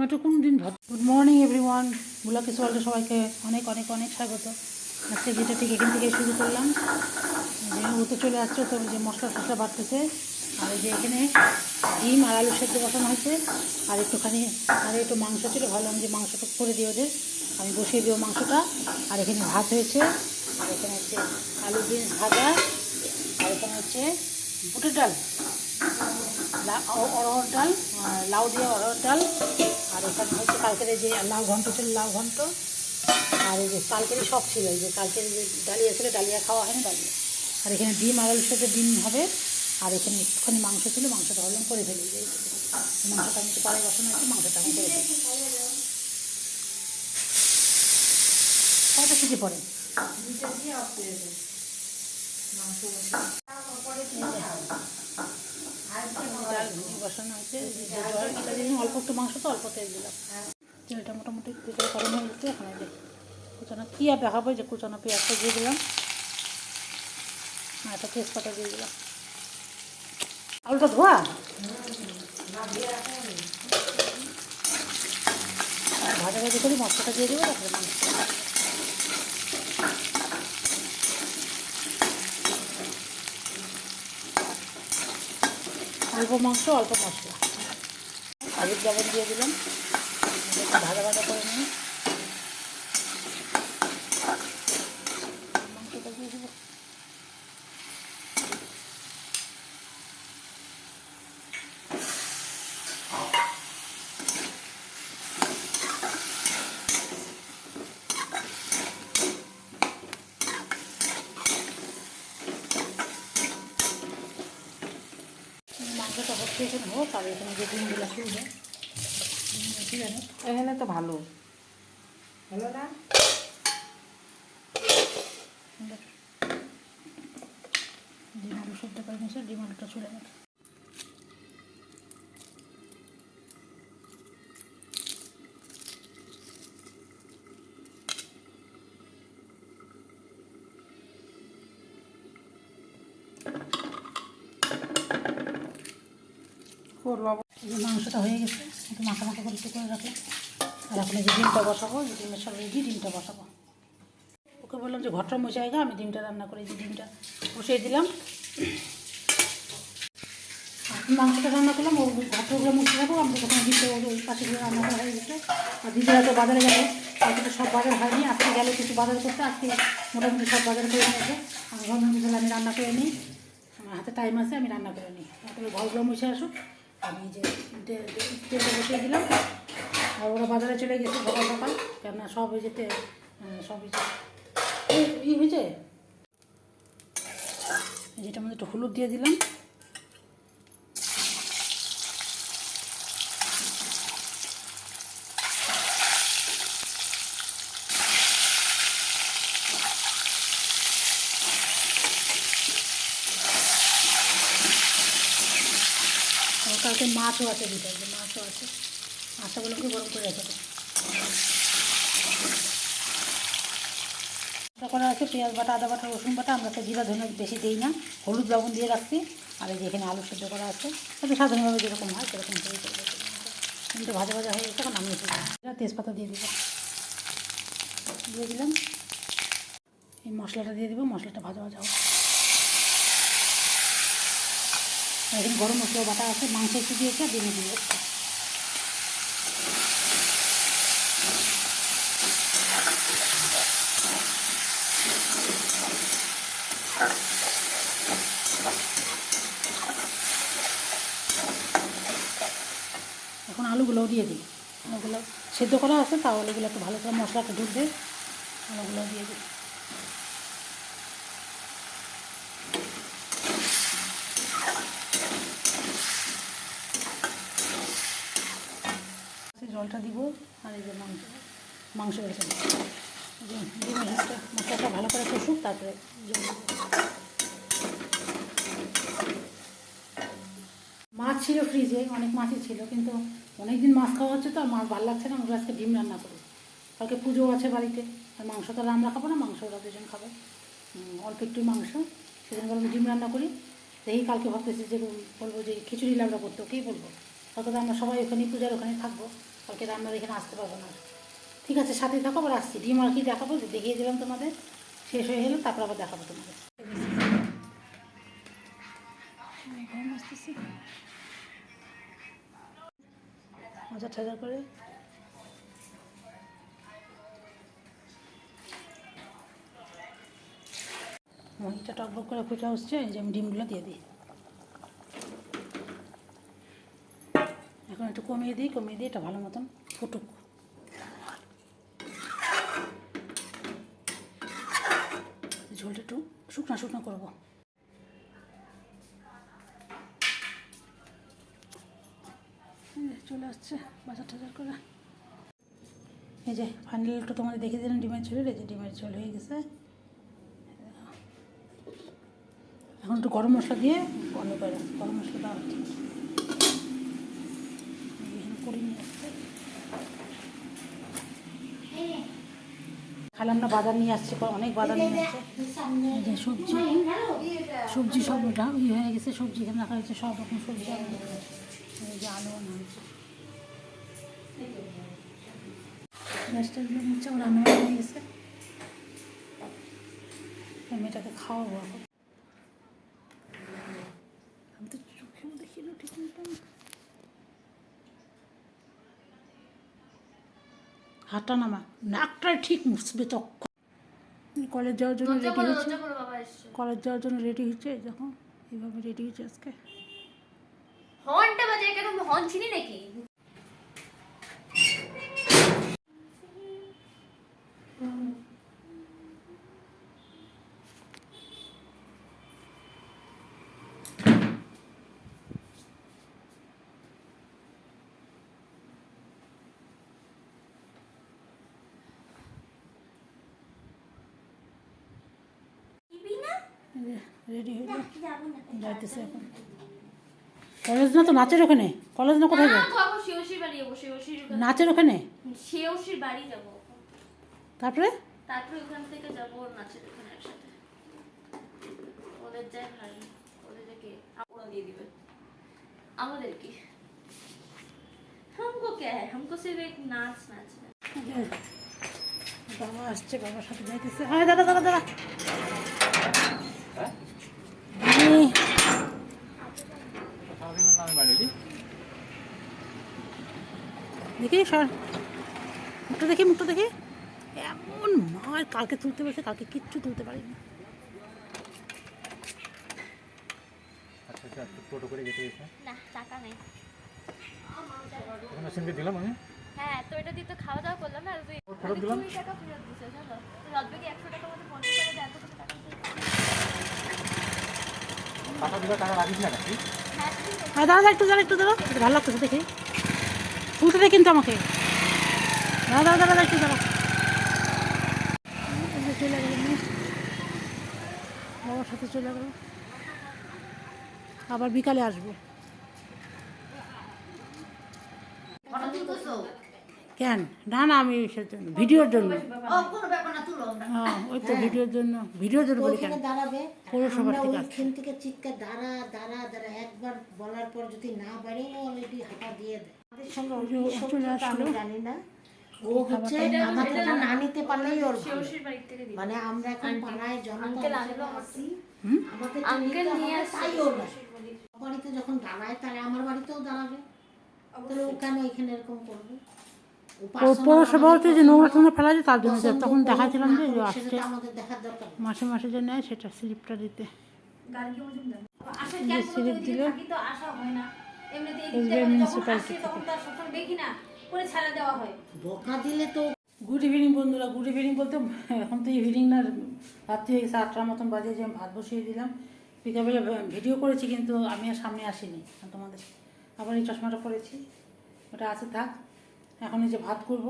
Tomato কোন দিন good morning everyone, বুলাকিস ওয়ার্ল্ডে সবাইকে অনেক অনেক অনেক স্বাগত। আজকে যেটা ঠিক এখান থেকে শুরু করলাম, যে ও তো চলে আসছে, তো যে মশলা টশলা বাড়তেছে, আর এই যে এখানে ডিম আর আলু সেদ্ধ বসানো হয়েছে, আর একটুখানি আর একটু মাংস ছিল, ভাবলাম যে মাংসটা করে দিই ওদের, আমি বসিয়ে দিও মাংসটা। আর এখানে ভাত হয়েছে, আর এখানে হচ্ছে আলু বিনস ভাজা, আর এখানে হচ্ছে বুটের ডাল, অড়হর ডাল, লাউ দিয়ে অড়হর ডাল, আর এখানে হচ্ছে কালকের যে লাউ ঘন্ট ছিল, লাউ ঘন্ট, আর এই যে কালকেরই সব ছিল, এই যে কালকের যে ডালিয়া ছিল, ডালিয়া খাওয়া হয়নি, ডালিয়া। আর এখানে ডিম আর আলুর সাথে ডিম হবে, আর এখানে একটুখানি মাংস ছিল, মাংসটা ভাবলাম করে ফেলি, এই মাংসটা আমি একটু পরে বসানো হয়েছে, মাংসটা আমি করে ফেলি। কটা সিটি পরে ডাল বসানো হয়েছে, অল্প একটু মাংস তো অল্প তেল দিলাম, তেলটা মোটামুটি তেলটা গরম হয়ে গেছে। এখানে যে কুচানো কী আর দেখাবো, যে কুচানো পেঁয়াজটা দিয়ে দিলাম, আর একটা তেজপাতা দিয়ে দিলাম। আলুটা ধোয়া ভাজা ভাজি করি, মশলাটা দিয়ে দেবো, তারপরে মাংস। অল্প মাংস অল্প মশলা, হলুদ লবণ দিয়ে দিলাম, ভাজা ভাজা করে নিই, মাংসটা দিয়ে দেবো। মাংসটা হচ্ছে, এখানে হোক, আর এখানে যে ডিমগুলো খুলবে, ঠিক আছে, এখানে তো ভালো ভালো না, ডিম আলু সেদ্ধ করে নিয়েছে, ডিম আলুটা ছুলে গেছে। মাংসটা হয়ে গেছে, একটু মাখা মাখা করে একটু করে রাখলাম, আর এখন এই যে ডিমটা বসাবো, যে ডিমের সঙ্গে দিয়ে ডিমটা বসাবো। ওকে বললাম যে ঘরটা মুছে জায়গা, আমি ডিমটা রান্না করে যে ডিমটা বসিয়ে দিলাম, মাংসটা রান্না করলাম, ও ঘরটাগুলো মুছে রাখবো, আমরা তখন ডিমটা ওই পাশে দিয়ে রান্না করা হয়ে গেছে। আর দিদিরা তো বাজারে গেলে, আজকে তো সব বাজার হয়নি, আজকে গেলে কিছু বাজার করতে, আজকে মোটামুটি সব বাজার করে নিয়েছে। আমি ভাবলাম যে আমি রান্না করে নিই, আমার হাতে টাইম আছে, আমি রান্না করে নিই, তারপরে ঘরগুলো মুছে আসুক। আমি যে তেলটা বসিয়ে দিলাম, আর ওরা বাজারে চলে গেছে সকাল সকাল, কেননা সব ওই যেতে সব ই হয়েছে, যেটার মধ্যে একটু হলুদ দিয়ে দিলাম, কালকে মাছও আছে, দুটো মাছও আছে, মাছগুলোকে গরম করে রেখে দেবো। করা আছে পেঁয়াজ বাটা, আদা বাটা, রসুন বাটা, আমরা তো জিরা ধনে বেশি দিই না, হলুদ লবণ দিয়ে রাখছি। আর এই যে এখানে আলু সেদ্ধ করা আছে, একটু সাধারণভাবে যেরকম হয় সেরকম করে করবো। কিন্তু ভাজা ভাজা হয়ে গেছে, এখন নামিয়ে দিলাম, তেজপাতা দিয়ে দিলাম, দিয়ে দিলাম, এই মশলাটা দিয়ে দিব, মশলাটা ভাজা ভাজা হবে। এখানে গরম মশলা বাটা আছে, মাংস একটু দিয়েছে, আর ডিমে দিয়ে দিচ্ছে। এখন আলুগুলোও দিয়ে দিই, আলুগুলো সেদ্ধ করা আছে, তাও আলুগুলো একটু ভালো করে মশলাটা ঢুকবে, আলুগুলো দিয়ে দিই। জলটা দিব, আর এই যে মাংস রেখে দিব, ডিমের হিসটা মশলাটা ভালো করে কষুক, তারপরে জল দেবো। মাছ ছিল ফ্রিজে, অনেক মাছই ছিল, কিন্তু অনেক দিন মাছ খাওয়া হচ্ছে তো, আর মাছ ভালো লাগছে না, আমরা আজকে ডিম রান্না করবো। কালকে পুজো আছে বাড়িতে, আর মাংস তো রান্না খাবো না, মাংস ওরা দুজন খাবে, অল্প একটু মাংস, সেদিন বলবো ডিম রান্না করি। দেখি কালকে ভাবতেছি যে বলবো যে খিচুড়ি লাবড়া করতে, ওকেই বলবো, কালকে তো আমরা সবাই ওখানে পূজার ওখানে থাকবো, কালকে রান্না এখানে আসতে পারবো না। ঠিক আছে, সাথে থাকো, আবার আসছি। ডিম আর কি দেখাবো, দেখিয়ে দিলাম তোমাদের, শেষ হয়ে গেলো, তারপর আবার দেখাবো তোমাদের। মজা ঠাজা করে মহিটা টকবক করে ফুটে হচ্ছে, এই যে আমি ডিমগুলো দিয়ে দিই। এখন একটু কমিয়ে দিই এটা ভালো মতন ফুটুক। ঝোলটা একটু শুকনো শুকনো করবো। চলে আসছে বাজার টাজার করে। এই যে ফাইনাল একটু তোমাদের দেখে দিলাম ডিমের ঝোলের, এই যে ডিমের ঝোল হয়ে গেছে। এখন একটু গরম মশলা দিয়ে বন্ধ করে রাখছি। গরম মশলা দেওয়া হচ্ছে, করে নিয়ে আসছে। খালাম না বাজার নিয়ে আসছে, অনেক বাজার নিয়ে আসছে। এই যে সবজি সব হয়ে গেছে, সবজি এখানে রাখা হয়েছে, সব রকম সবজি। এই যে আলু আনা হয়েছে, গ্যাসটা হচ্ছে আমার রান্না হয়ে গেছে। মেয়েটাকে খাওয়াবো এখন। আমি তো চোখেও দেখি না ঠিক মতন। হাতটা নামা, নাকটা ঠিক মুছবে তখন। কলেজ যাওয়ার জন্য রেডি হচ্ছে, কলেজ যাওয়ার জন্য রেডি হচ্ছে। যখন এইভাবে রেডি হচ্ছে আজকে। হর্নটা বাজে কেন? হর্ন চিনি নাকি? রেডি হয়ে যাইতেছে এখন। কলেজ না তো নাচের ওখানে, কলেজ না কোথায় যাবে? শিওশির বাড়ি যাবো, শিওশির নাচের ওখানে, শিওশির বাড়ি যাবো। তারপরে ওখান থেকে যাবো নাচের ওখানে একসাথে। ওদের যায় ভাই, ওদের কি ওরা দিয়ে দিবে, আমাদের কি? हमको क्या है, हमको सिर्फ एक नाच नाचना। বাবা আসছে, বাবার সাথে যাইতেছে। হ্যাঁ দাদা দাদা দাদা, দেখি সর, মুখটা দেখি। এমন মার, কালকে তুলতে পারছে, কালকে কিচ্ছু তুলতে পারিনি। আচ্ছা টোটো করে যেতে গেছে না টাকা নেই। মেশিনকে দিলাম আমি। হ্যাঁ তো এটা দিয়ে তো খাওয়া দাওয়া করলাম না, তুই ফেরত দিলাম। 2 টাকা ফেরত দিছিস জানো? তুই রাতবে কি 100 টাকা মধ্যে 50 টাকা দেয়, এত কত টাকা দিছিস? টাকা দিলে টাকা রাখিস না নাকি? হ্যাঁ ঠিক আছে। হ্যাঁ দাদা একটু দাঁড়া, ভালো লাগতেছে দেখি। তুলতে দে কিন্তু আমাকে। দাদা একটু দাঁড়া। চলে গেল, বাবার সাথে চলে গেল, আবার বিকালে আসবে। কেন? না আমি সেজন্য ভিডিওর জন্য। হ্যাঁ ওই তো ভিডিওর জন্য বলি। কেন দাঁড়াবে? পৌরসভা আমরা থেকে আসছে। ওইখান থেকে চিৎকার দাঁড়া দাঁড়া দাঁড়া, একবার বলার পর যদি না বাড়ে ও অলরেডি হাঁটা দিয়ে দেয়। আমাদের সঙ্গে ওর কি চলে শত্রুতা আসলো। আমি জানি না। ও হচ্ছে আমাদের না নিতে পারলেই ওর ভালো। শিওশির বাড়ি থেকে দিবি। মানে আমরা এখন পাড়ায় জনতা আঙ্কেল আনলো আসি, হুম? আমাদের আঙ্কেল নিয়ে আসছে। তাই ওর না। বাড়িতে যখন দাঁড়ায় তাহলে আমার বাড়িতেও দাঁড়াবে, তাহলে ও কেন এখানে এরকম করবে? পৌরসভা হচ্ছে যে নোংরা টোংরা ফেলা যায়, তার জন্য তখন দেখাচ্ছিলাম যে আসছে আমাদের দেখার দরকার নেই। মাসে মাসে যে নেয়, সেটা স্লিপটা দিতে। আসলে যে স্লিপ দিল তো আসা হয় না এমনিতে কোচবিহার মিউনিসিপ্যালিটি থেকে। তখন তার সবসময় দেখি না করে ছাড়া দেওয়া হয়। বকা দিলে তো গুড ইভিনিং বন্ধুরা, গুড ইভিনিং বলতে এখন তো ইভিনিং না, রাত্রি হয়ে গেছে 8টার মতন বাজে। যে আমি ভাত বসিয়ে দিলাম, বিকালবেলা ভিডিও করেছি কিন্তু আমি আর সামনে আসিনি তোমাদের। আবার এই চশমাটা পরেছি, ওটা আছে থাক। এখন এই যে ভাত করব,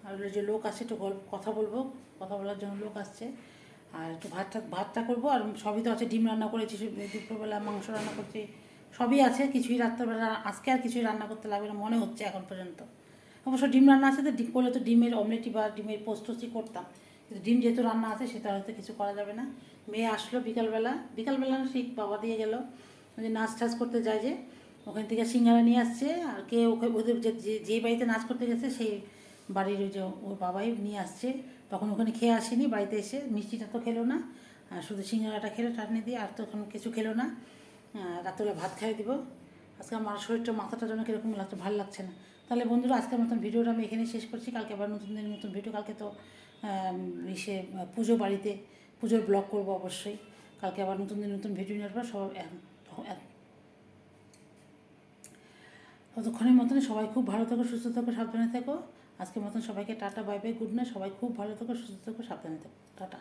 আর যে লোক আসছে একটু কথা বলবো, কথা বলার জন্য লোক আসছে। আর একটু ভাতটা করবো, আর সবই তো আছে। ডিম রান্না করেছি, দুপুরবেলা মাংস রান্না করছি, সবই আছে। কিছুই রাত্রেবেলা আজকে আর কিছুই রান্না করতে লাগবে না মনে হচ্ছে এখন পর্যন্ত। অবশ্য ডিম রান্না আছে, তো ডিম করলে তো ডিমের অমলেটই বা ডিমের পোস্টই করতাম, কিন্তু ডিম যেহেতু রান্না আছে সেটা হয়তো কিছু করা যাবে না। মেয়ে আসলো বিকালবেলা না, ঠিক বাবা দিয়ে গেল, ওই যে নাচ টাচ করতে যায় যে, ওখান থেকে সিঙ্গারা নিয়ে আসছে, আর কে ওকে ওদের যে বাড়িতে নাচ করতে গেছে সেই বাড়ির ওই যে ওর বাবাই নিয়ে আসছে। তখন ওখানে খেয়ে আসেনি, বাড়িতে এসে মিষ্টিটা তো খেলো না, আর শুধু সিঙ্গারাটা খেলো চাটনি দিয়ে, আর তো এখন কিছু খেলো না। রাত্রে ভাত খাইয়ে দিব। আজকে আমার শরীরটা মাথাটা যেন কীরকম লাগছে, ভালো লাগছে না। তাহলে বন্ধুরা আজকের মতন ভিডিওটা আমি এখানে শেষ করছি। কালকে আবার নতুন দিনের নতুন ভিডিও, কালকে তো সে পুজো বাড়িতে পুজোর ব্লগ করবো অবশ্যই। কালকে আবার নতুন দিন নতুন ভিডিও নেওয়ার পর ততক্ষণের মতন সবাই খুব ভালো থেকো, সুস্থ থেকো, সাবধানে থেকো। আজকের মতন সবাইকে tata, bye bye, good night. সবাই খুব ভালো থেকো, সুস্থ থেকো, সাবধানে থেকো, টাটা।